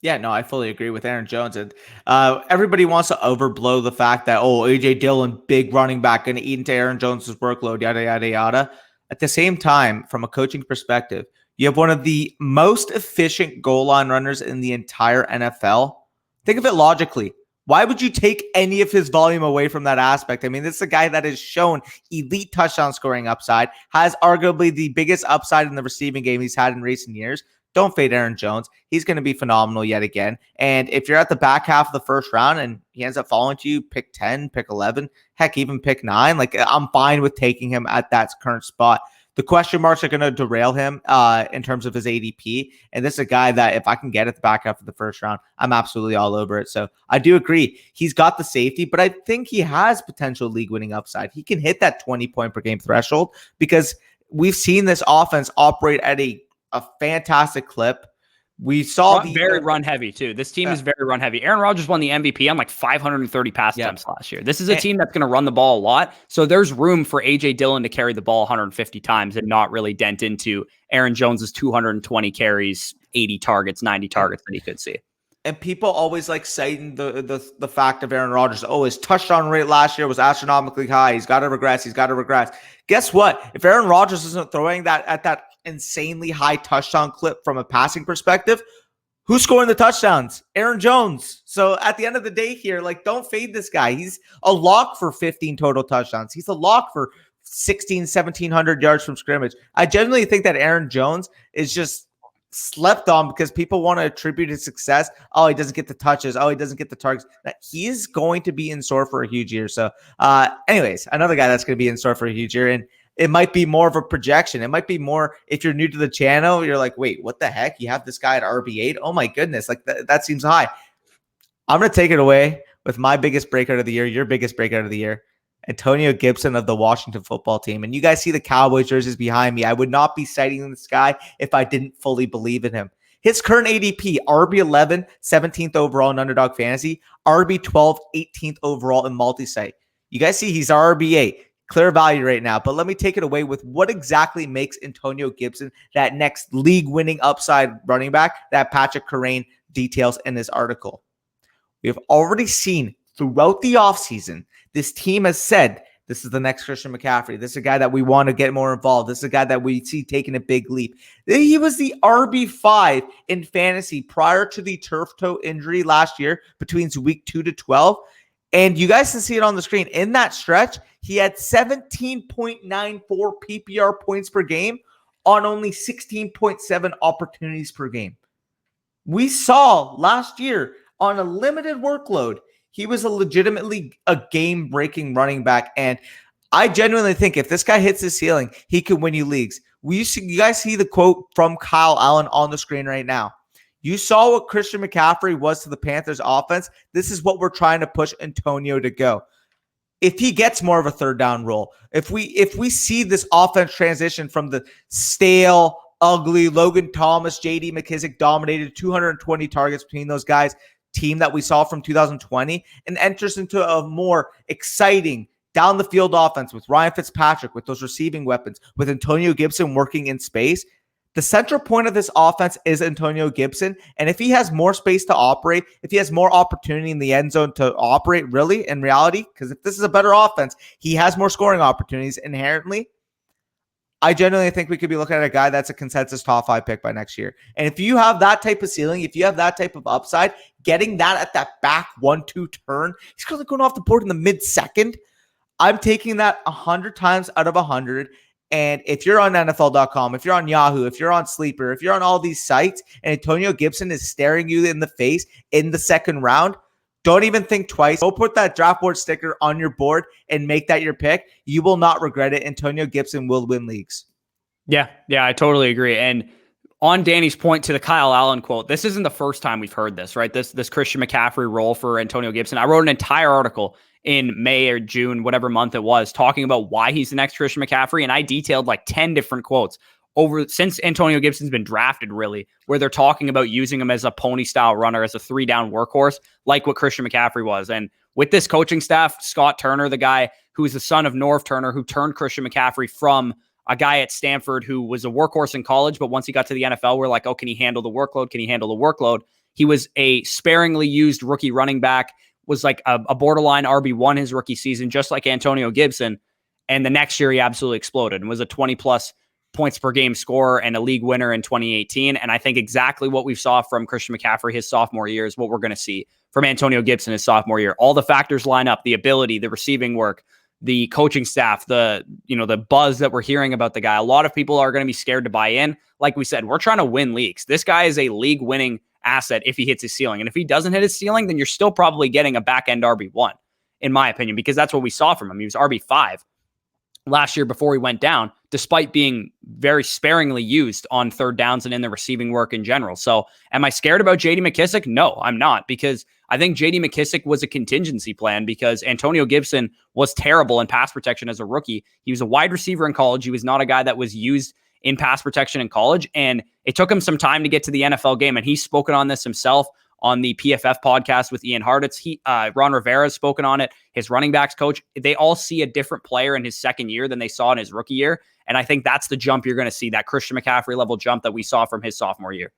Yeah, no, I fully agree with Aaron Jones. And everybody wants to overblow the fact that, A.J. Dillon, big running back, going to eat into Aaron Jones' workload, yada, yada, yada. At the same time, from a coaching perspective, you have one of the most efficient goal line runners in the entire NFL. Think of it logically. Why would you take any of his volume away from that aspect? I mean, this is a guy that has shown elite touchdown scoring upside, has arguably the biggest upside in the receiving game he's had in recent years. Don't fade Aaron Jones. He's going to be phenomenal yet again. And if you're at the back half of the first round and he ends up falling to you, pick 10, pick 11, heck, even pick 9, like I'm fine with taking him at that current spot. The question marks are going to derail him in terms of his ADP. And this is a guy that if I can get at the back half of the first round, I'm absolutely all over it. So I do agree. He's got the safety, but I think he has potential league winning upside. He can hit that 20 point per game threshold because we've seen this offense operate at a fantastic clip. We saw very run heavy too. This team is very run heavy. Aaron Rodgers won the MVP on like 530 pass attempts last year. This is a team that's going to run the ball a lot. So there's room for A.J. Dillon to carry the ball 150 times and not really dent into Aaron Jones's 220 carries, 80 targets, 90 targets that he could see. And people always like citing the fact of Aaron Rodgers. His touchdown rate last year was astronomically high. He's got to regress. Guess what? If Aaron Rodgers isn't throwing that at that insanely high touchdown clip from a passing perspective, who's scoring the touchdowns? Aaron Jones. So at the end of the day here, don't fade this guy. He's a lock for 15 total touchdowns. He's a lock for 1,700 yards from scrimmage. I genuinely think that Aaron Jones is just slept on because people want to attribute his success. He doesn't get the touches. He doesn't get the targets. He is going to be in store for a huge year. So anyways, another guy that's going to be in store for a huge year. And it might be more of a projection. It might be more, if you're new to the channel, you're like, wait, what the heck? You have this guy at RB8? Oh my goodness. That seems high. I'm going to take it away with my biggest breakout of the year, your biggest breakout of the year, Antonio Gibson of the Washington football team. And you guys see the Cowboys jerseys behind me. I would not be citing this guy if I didn't fully believe in him. His current ADP, RB11, 17th overall in Underdog Fantasy, RB12, 18th overall in multi-site. You guys see he's RB8. clear value right now. But let me take it away with what exactly makes Antonio Gibson that next league-winning upside running back that Patrick Kerrane details in this article. We have already seen throughout the offseason, this team has said, this is the next Christian McCaffrey. This is a guy that we want to get more involved. This is a guy that we see taking a big leap. He was the RB5 in fantasy prior to the turf toe injury last year between week 2 to 12. And you guys can see it on the screen. In that stretch, he had 17.94 PPR points per game on only 16.7 opportunities per game. We saw last year on a limited workload, he was legitimately a game-breaking running back, and I genuinely think if this guy hits his ceiling, he could win you leagues. You guys see the quote from Kyle Allen on the screen right now. You saw what Christian McCaffrey was to the Panthers offense. This is what we're trying to push Antonio to go. If he gets more of a third down role, if we see this offense transition from the stale, ugly Logan Thomas, J.D. McKissic dominated 220 targets between those guys, team that we saw from 2020, and enters into a more exciting down the field offense with Ryan Fitzpatrick, with those receiving weapons, with Antonio Gibson working in space. The central point of this offense is Antonio Gibson. And if he has more space to operate, if he has more opportunity in the end zone to operate really in reality, because if this is a better offense, he has more scoring opportunities inherently. I genuinely think we could be looking at a guy that's a consensus top 5 pick by next year. And if you have that type of ceiling, if you have that type of upside, getting that at that back 1-2 turn, he's currently going off the board in the mid-second. I'm taking that 100 times out of 100. And if you're on NFL.com, if you're on Yahoo, if you're on Sleeper, if you're on all these sites, and Antonio Gibson is staring you in the face in the second round, don't even think twice. Go put that draft board sticker on your board and make that your pick. You will not regret it. Antonio Gibson will win leagues. Yeah, I totally agree. And on Danny's point to the Kyle Allen quote, this isn't the first time we've heard this, right? This Christian McCaffrey role for Antonio Gibson. I wrote an entire article in May or June, whatever month it was, talking about why he's the next Christian McCaffrey. And I detailed like 10 different quotes since Antonio Gibson's been drafted, really, where they're talking about using him as a pony style runner, as a 3-down workhorse, like what Christian McCaffrey was. And with this coaching staff, Scott Turner, the guy who's the son of Norv Turner, who turned Christian McCaffrey from a guy at Stanford who was a workhorse in college, but once he got to the NFL, we're like, oh, can he handle the workload? Can he handle the workload? He was a sparingly used rookie running back, was like a borderline RB1 his rookie season, just like Antonio Gibson. And the next year he absolutely exploded and was a 20-plus points per game scorer and a league winner in 2018. And I think exactly what we saw from Christian McCaffrey his sophomore year is what we're going to see from Antonio Gibson his sophomore year. All the factors line up: the ability, the receiving work, the coaching staff, the buzz that we're hearing about the guy. A lot of people are going to be scared to buy in. Like we said, we're trying to win leagues. This guy is a league winning asset if he hits his ceiling. And if he doesn't hit his ceiling, then you're still probably getting a back end RB1, in my opinion, because that's what we saw from him. He was RB5 last year before he went down, despite being very sparingly used on third downs and in the receiving work in general. So am I scared about J.D. McKissic? No, I'm not, because I think J.D. McKissic was a contingency plan because Antonio Gibson was terrible in pass protection as a rookie. He was a wide receiver in college. He was not a guy that was used in pass protection in college, and it took him some time to get to the NFL game, and he's spoken on this himself on the PFF podcast with Ian Hartitz. Ron Rivera has spoken on it. His running backs coach, they all see a different player in his second year than they saw in his rookie year. And I think that's the jump you're going to see, that Christian McCaffrey level jump that we saw from his sophomore year.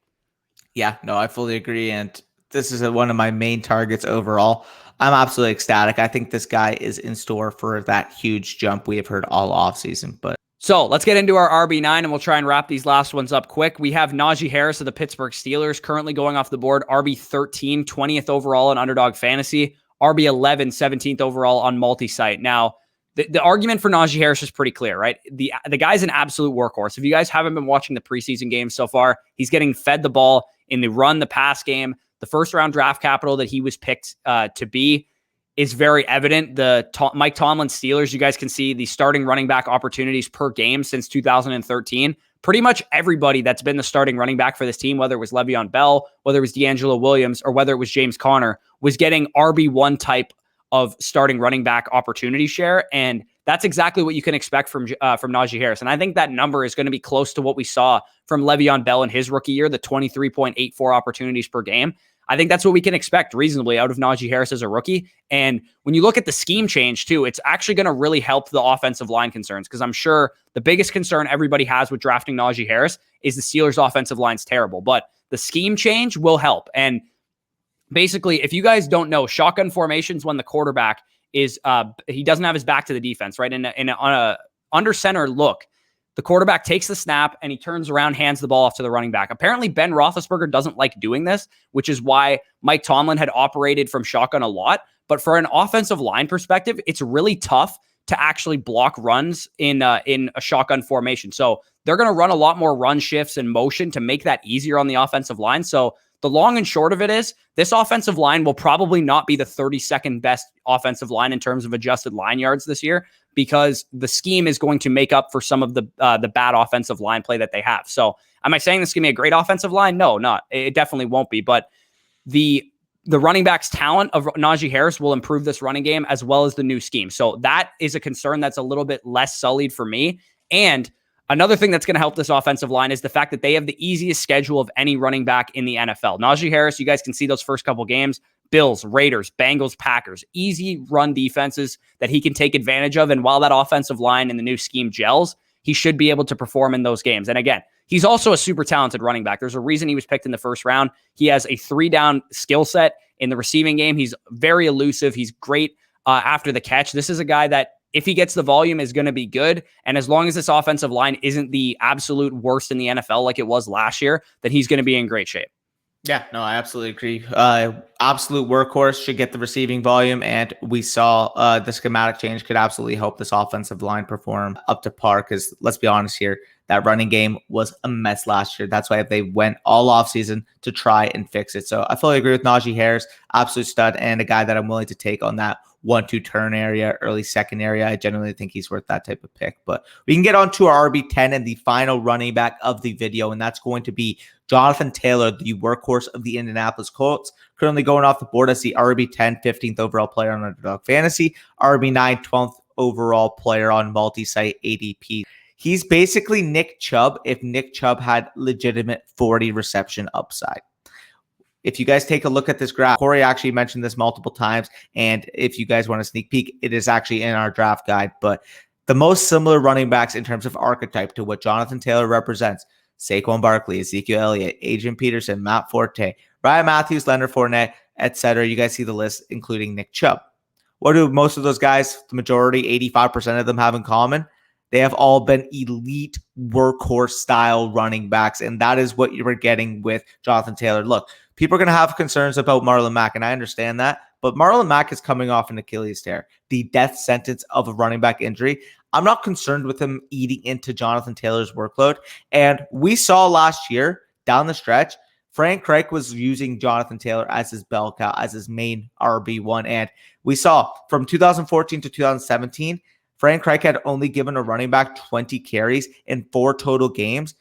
Yeah, no, I fully agree. And this is one of my main targets overall. I'm absolutely ecstatic. I think this guy is in store for that huge jump we have heard all offseason. So let's get into our RB9 and we'll try and wrap these last ones up quick. We have Najee Harris of the Pittsburgh Steelers currently going off the board, RB13, 20th overall in Underdog Fantasy, RB11, 17th overall on multi-site. Now, the argument for Najee Harris is pretty clear, right? The guy's an absolute workhorse. If you guys haven't been watching the preseason games so far, he's getting fed the ball in the run, the pass game. The first round draft capital that he was picked to be is very evident. The Mike Tomlin Steelers, you guys can see the starting running back opportunities per game since 2013. Pretty much everybody that's been the starting running back for this team, whether it was Le'Veon Bell, whether it was D'Angelo Williams, or whether it was James Conner, was getting RB1 type of starting running back opportunity share. And that's exactly what you can expect from Najee Harris. And I think that number is going to be close to what we saw from Le'Veon Bell in his rookie year, the 23.84 opportunities per game. I think that's what we can expect reasonably out of Najee Harris as a rookie. And when you look at the scheme change too, it's actually going to really help the offensive line concerns, because I'm sure the biggest concern everybody has with drafting Najee Harris is the Steelers' offensive line's terrible. But the scheme change will help. And basically, if you guys don't know, shotgun formations when the quarterback is he doesn't have his back to the defense, right? On a under center look, the quarterback takes the snap and he turns around, hands the ball off to the running back. Apparently, Ben Roethlisberger doesn't like doing this, which is why Mike Tomlin had operated from shotgun a lot. But for an offensive line perspective, it's really tough to actually block runs in a shotgun formation. So they're going to run a lot more run shifts and motion to make that easier on the offensive line. So the long and short of it is this offensive line will probably not be the 32nd best offensive line in terms of adjusted line yards this year, because the scheme is going to make up for some of the bad offensive line play that they have. So am I saying this is going to be a great offensive line? No, not. It definitely won't be. But the running back's talent of Najee Harris will improve this running game, as well as the new scheme. So that is a concern that's a little bit less sullied for me. And another thing that's going to help this offensive line is the fact that they have the easiest schedule of any running back in the NFL. Najee Harris, you guys can see those first couple games: Bills, Raiders, Bengals, Packers. Easy run defenses that he can take advantage of. And while that offensive line and the new scheme gels, he should be able to perform in those games. And again, he's also a super talented running back. There's a reason he was picked in the first round. He has a 3-down skill set in the receiving game. He's very elusive. He's great after the catch. This is a guy that, if he gets the volume, is going to be good. And as long as this offensive line isn't the absolute worst in the NFL like it was last year, then he's going to be in great shape. Yeah, no, I absolutely agree. Absolute workhorse, should get the receiving volume, and we saw the schematic change could absolutely help this offensive line perform up to par, because let's be honest here, that running game was a mess last year. That's why they went all offseason to try and fix it. So I fully agree with Najee Harris, absolute stud, and a guy that I'm willing to take on that 1-2 turn area, early second area. I genuinely think he's worth that type of pick. But we can get on to our RB10 and the final running back of the video, and that's going to be Jonathan Taylor, the workhorse of the Indianapolis Colts, currently going off the board as the RB10, 15th overall player on Underdog Fantasy, RB9, 12th overall player on multi-site ADP. He's basically Nick Chubb if Nick Chubb had legitimate 40 reception upside. If you guys take a look at this graph, Corey actually mentioned this multiple times, and if you guys want a sneak peek, it is actually in our draft guide. But the most similar running backs in terms of archetype to what Jonathan Taylor represents: Saquon Barkley, Ezekiell Elliott, Adrian Peterson, Matt Forte, Ryan Matthews, Leonard Fournette, etc. You guys see the list, including Nick Chubb. What do most of those guys, the majority, 85% of them, have in common? They have all been elite workhorse style running backs, and that is what you were getting with Jonathan Taylor. Look, people are going to have concerns about Marlon Mack, and I understand that, but Marlon Mack is coming off an Achilles tear, the death sentence of a running back injury. I'm not concerned with him eating into Jonathan Taylor's workload, and we saw last year down the stretch, Frank Reich was using Jonathan Taylor as his bell cow, as his main RB1, and we saw from 2014 to 2017, Frank Reich had only given a running back 20 carries in 4 total games.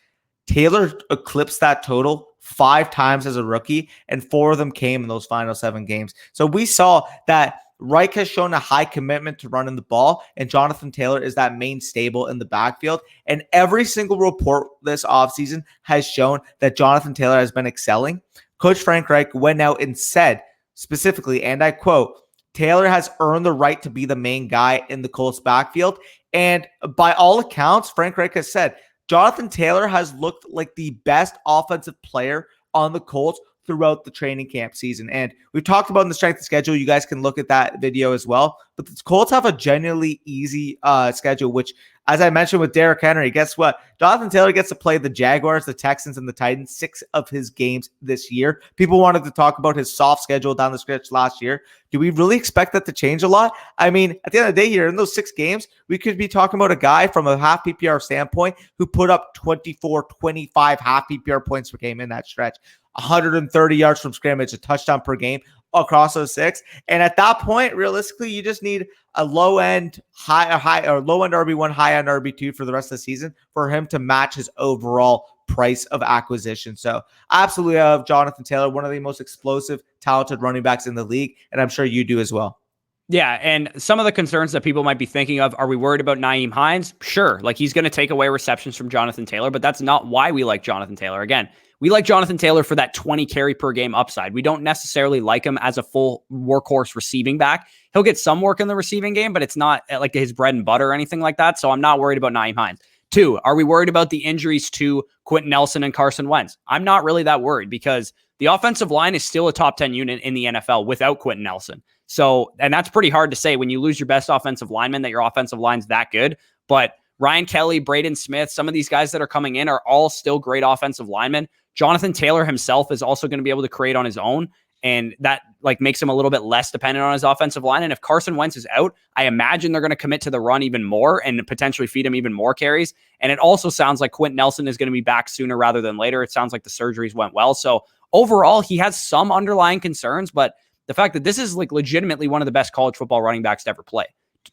Taylor eclipsed that total 5 times as a rookie, and 4 of them came in those final 7 games. So we saw that Reich has shown a high commitment to running the ball, and Jonathan Taylor is that main stable in the backfield. And every single report this offseason has shown that Jonathan Taylor has been excelling. Coach Frank Reich went out and said specifically, and I quote, "Taylor has earned the right to be the main guy in the Colts backfield." And by all accounts, Frank Reich has said Jonathan Taylor has looked like the best offensive player on the Colts throughout the training camp season. And we've talked about in the strength of schedule. You guys can look at that video as well. But the Colts have a genuinely easy schedule, which, as I mentioned with Derrick Henry, guess what? Jonathan Taylor gets to play the Jaguars, the Texans, and the Titans 6 of his games this year. People wanted to talk about his soft schedule down the stretch last year. Do we really expect that to change a lot? I mean, at the end of the day here, in those 6 games, we could be talking about a guy from a half PPR standpoint who put up 24, 25 half PPR points per game in that stretch. 130 yards from scrimmage, a touchdown per game across those 6. And at that point, realistically, you just need a low-end RB1, high-end RB2 for the rest of the season for him to match his overall price of acquisition. So absolutely love Jonathan Taylor, one of the most explosive, talented running backs in the league, and I'm sure you do as well. Yeah, and some of the concerns that people might be thinking of, are we worried about Nyheim Hines? Sure, like he's going to take away receptions from Jonathan Taylor, but that's not why we like Jonathan Taylor. Again, we like Jonathan Taylor for that 20 carry per game upside. We don't necessarily like him as a full workhorse receiving back. He'll get some work in the receiving game, but it's not like his bread and butter or anything like that. So I'm not worried about Nyheim Hines. 2, are we worried about the injuries to Quentin Nelson and Carson Wentz? I'm not really that worried because the offensive line is still a top 10 unit in the NFL without Quentin Nelson. So, and that's pretty hard to say when you lose your best offensive lineman that your offensive line's that good. But Ryan Kelly, Braden Smith, some of these guys that are coming in are all still great offensive linemen. Jonathan Taylor himself is also going to be able to create on his own. And that like makes him a little bit less dependent on his offensive line. And if Carson Wentz is out, I imagine they're going to commit to the run even more and potentially feed him even more carries. And it also sounds like Quentin Nelson is going to be back sooner rather than later. It sounds like the surgeries went well. So overall, he has some underlying concerns, but the fact that this is like legitimately one of the best college football running backs to ever play.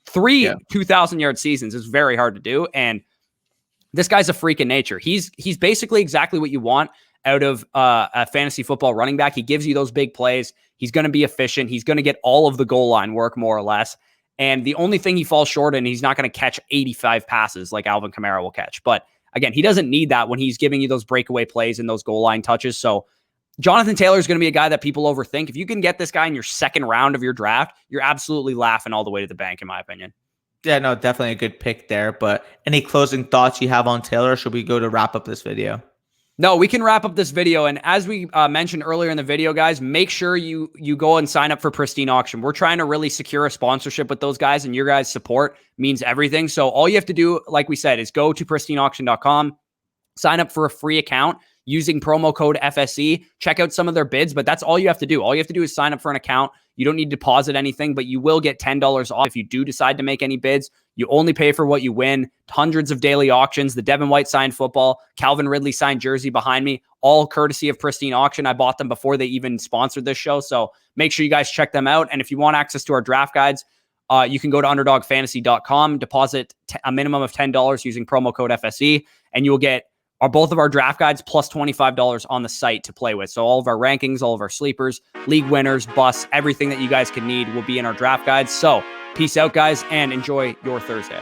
3 2,000-yard seasons is very hard to do. And this guy's a freak in nature. He's basically exactly what you want out of a fantasy football running back. He gives you those big plays. He's going to be efficient. He's going to get all of the goal line work, more or less. And the only thing he falls short in, he's not going to catch 85 passes like Alvin Kamara will catch. But again, he doesn't need that when he's giving you those breakaway plays and those goal line touches. So Jonathan Taylor is going to be a guy that people overthink. If you can get this guy in your second round of your draft, you're absolutely laughing all the way to the bank, in my opinion. Yeah, no, definitely a good pick there. But any closing thoughts you have on Taylor? Or should we go to wrap up this video? No, we can wrap up this video. And as we mentioned earlier in the video, guys, make sure you go and sign up for Pristine Auction. We're trying to really secure a sponsorship with those guys, and your guys' support means everything. So all you have to do, like we said, is go to pristineauction.com, sign up for a free account using promo code FSE, check out some of their bids, but that's all you have to do. All you have to do is sign up for an account. You don't need to deposit anything, but you will get $10 off if you do decide to make any bids. You only pay for what you win. Hundreds of daily auctions. The Devin White signed football, Calvin Ridley signed jersey behind me, all courtesy of Pristine Auction. I bought them before they even sponsored this show, so make sure you guys check them out. And if you want access to our draft guides, you can go to underdogfantasy.com, deposit a minimum of $10 using promo code FSE, and you will get both of our draft guides plus $25 on the site to play with. So all of our rankings, all of our sleepers, league winners, busts, everything that you guys can need will be in our draft guides. So peace out, guys, and enjoy your Thursday.